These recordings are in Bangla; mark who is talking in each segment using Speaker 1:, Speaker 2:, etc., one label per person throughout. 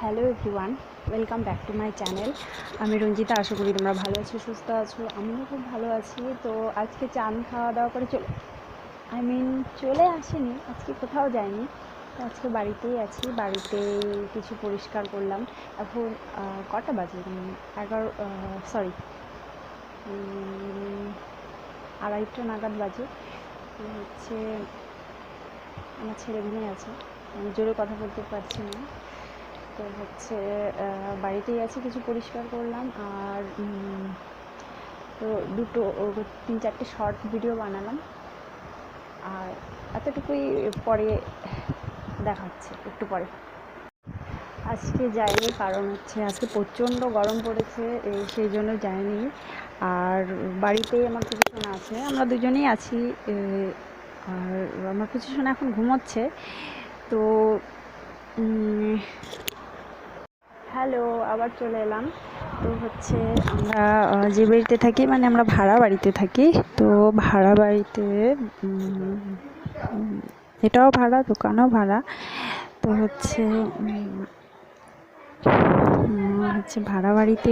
Speaker 1: Hello everyone, welcome back to my channel. আমি রঞ্জিতা, আশা করি তোমরা ভালো আছো, সুস্থ আছো। আমিও খুব ভালো আছি। তো আজকে চান খাওয়া দাওয়া করে চলে আসিনি, আজকে কোথাও যাইনি। তো আজকে বাড়িতেই আছি, বাড়িতে কিছু পরিষ্কার করলাম। এখন কটা বাজে? 2:30 নাগাদ বাজে। তো আমার ছেলে ঘুমিয়ে আছে, আমি জোরে কথা বলতে পারছি না। তো বাড়িতেই আছি, কিছু পরিষ্কার করলাম। আর তো 3-4টে শর্ট ভিডিও বানালাম। আর এতটুকুই, পরে দেখাচ্ছে একটু পরে। আজকে যাইনি, কারণ আজকে প্রচণ্ড গরম পড়েছে, সেই জন্য যাইনি। আর বাড়িতেই আমার পিছনে আছে, আমরা দুজনেই আছি। আর আমার পিছনে এখন ঘুমোচ্ছে। তো হ্যালো, আবার চলে এলাম। তো আমরা যে বাড়িতে থাকি, মানে আমরা ভাড়া বাড়িতে থাকি। তো ভাড়া বাড়িতে এটাও ভাড়া, দোকানও ভাড়া। তো ভাড়া বাড়িতে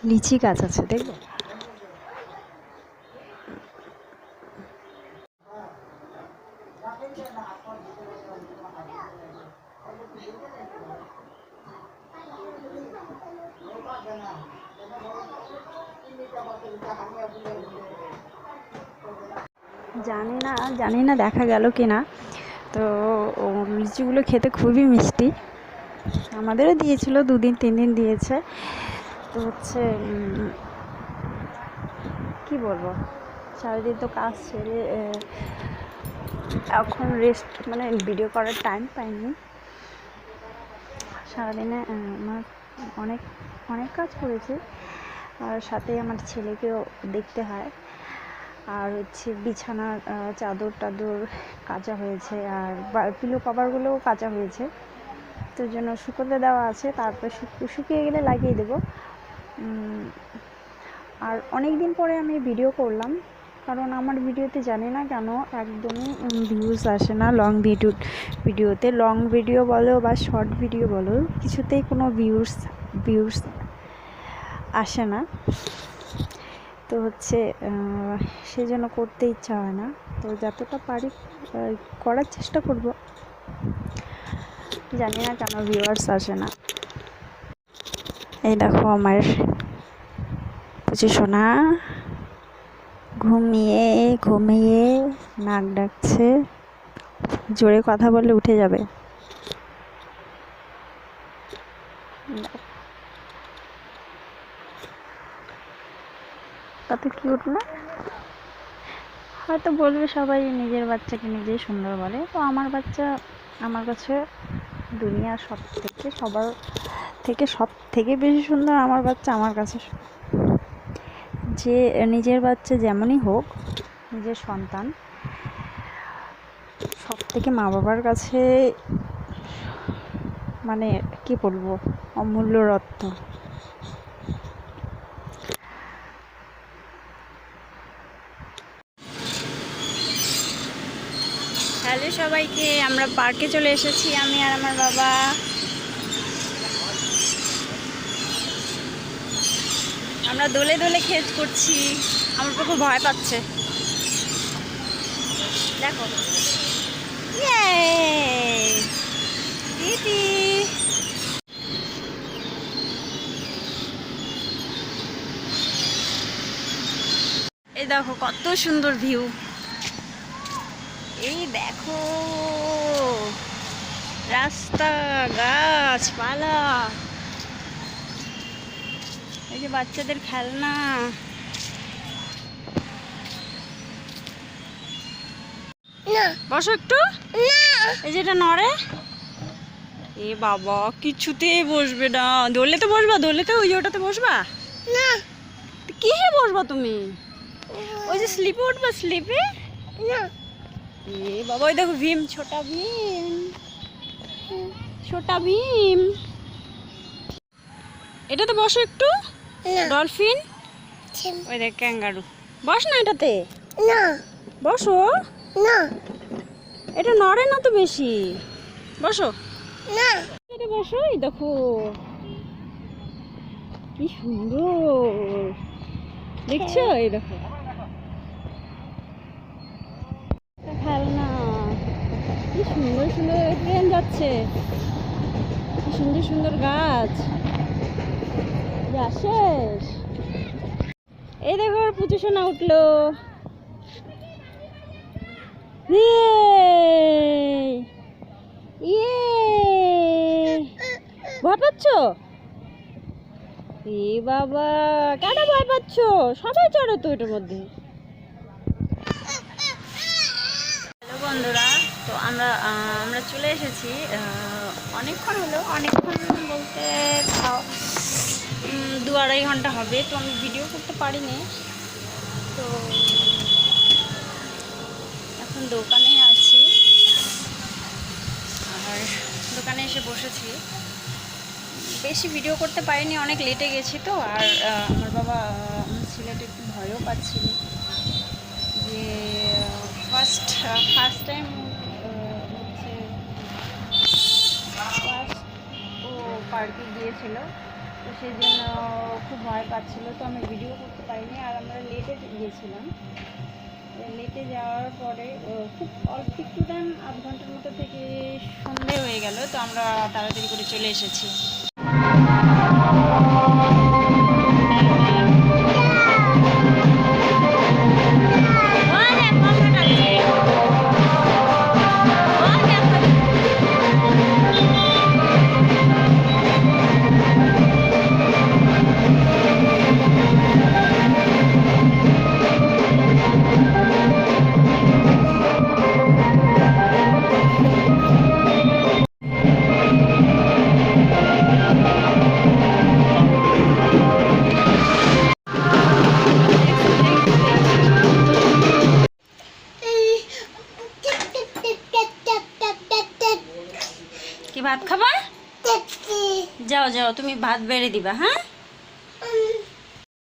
Speaker 1: লিচি গাছ আছে, দেখবো। জানি না দেখা গেল কি না। তো লিচিগুলো খেতে খুবই মিষ্টি, আমাদেরও দিয়েছিল, 2-3 দিন দিয়েছে। তো কি বলবো, সারাদিন তো কাজ ছেড়ে এখন রেস্ট, মানে ভিডিও করার টাইম পাইনি। সারাদিনে আমার অনেক অনেক কাজ করেছি, আর সাথে আমার ছেলেকেও দেখতে হয়। আর বিছানার চাদর টাদর কাচা হয়েছে, আর পিলো কভারগুলোও কাচা হয়েছে। তো জন্য শুকোতে দেওয়া আছে, তারপর শুকিয়ে গেলে লাগিয়ে দেবো। আর অনেক দিন পরে আমি ভিডিও করলাম, কারণ আমার ভিডিওতে জানি না কেন একদমই ভিউজ আসে না। ভিডিওতে লং ভিডিও বলো বা শর্ট ভিডিও বলো, কিছুতেই কোনো ভিউজ আসে না। তো সেই জন্য করতে ইচ্ছা হয় না। তো যতটা পারি করার চেষ্টা করব, জানি না কেন ভিউয়ার্স আসে না। এই দেখো আমার সোনা ঘুমিয়ে নাক ডাকছে, জোরে কথা বললে উঠে যাবে। কত কিউট না? হয়তো বলবে সবাই নিজের বাচ্চাকে নিজেই সুন্দর বলে, তো আমার বাচ্চা আমার কাছে দুনিয়ার সব থেকে বেশি সুন্দর আমার বাচ্চা আমার কাছে। যে নিজের বাচ্চা যেমনই হোক, নিজের সন্তান সব থেকে মা বাবার কাছে, মানে কি বলবো, অমূল্য রত্ন। হ্যালো সবাইকে, আমরা পার্কে চলে এসেছি, আমি আর আমার বাবা। আমরা দোলে দোলে খেজ করছি, আমার খুব ভয় পাচ্ছে, দেখো। দিদি, এই দেখো কত সুন্দর ভিউ। এই দেখো রাস্তা, গাছপালা, এই যে বাচ্চাদের খেলনা। বসো একটু, এই যেটা নড়ে। এ বাবা, কিছুতেই বসবে না। দোলেতে বসবা? দোলেতে ওই যে ওটাতে বসবা না? কিসে বসবা তুমি? ওই যে স্লিপে উঠবা, স্লিপে না। এ বাবা, ওই দেখো ভীম, ছোটা ভীম। এটাতে বসো একটু। ডলফিন, ওই দেখ ক্যাঙ্গারু। বস না এটাতে, বসো না, এটা নড়ে না তো বেশি, বসো না। এটা বসো, এই দেখো কি সুন্দর দেখছো, এই দেখো খেলনা, কি সুন্দর সুন্দর ট্রেন যাচ্ছে, কি সুন্দর সুন্দর গাছ। যা শেষ, এই দেখো পুচু সোনা উঠলো। ইয়ে, ভয় পাচ্ছ? এ বাবা, কেন ভয় পাচ্ছ? সবাই চড়ো তো এটার মধ্যে। হ্যালো বন্ধুরা, তো আমরা চলে এসেছি। অনেকক্ষণ হলো, অনেকক্ষণ বলতে 2-2.5 ঘন্টা হবে। তো আমি ভিডিও করতে পারিনি। তো এখন দোকানে আছি, আর দোকানে এসে বসেছি। বেশি ভিডিও করতে পারিনি, অনেক লেটে গেছি তো। আর আমার বাবা, আমার ছেলেটা একটু ভয়ও পাচ্ছিল যে ফার্স্ট টাইম হচ্ছে ও পার্কে গিয়েছিল, তো সেই জন্য খুব ভয় পাচ্ছিল। তো আমি ভিডিও করতে পারিনি। আর আমরা লেটে গিয়েছিলাম, লেটে যাওয়ার পরে খুব অল্প একটু টাইম, 8 ঘন্টার মতো থেকে সন্ধে হয়ে গেল। তো আমরা তাড়াতাড়ি করে চলে এসেছি। কি ভাত খাবা? যাও যাও, তুমি ভাত বেড়ে দিবা। হ্যাঁ।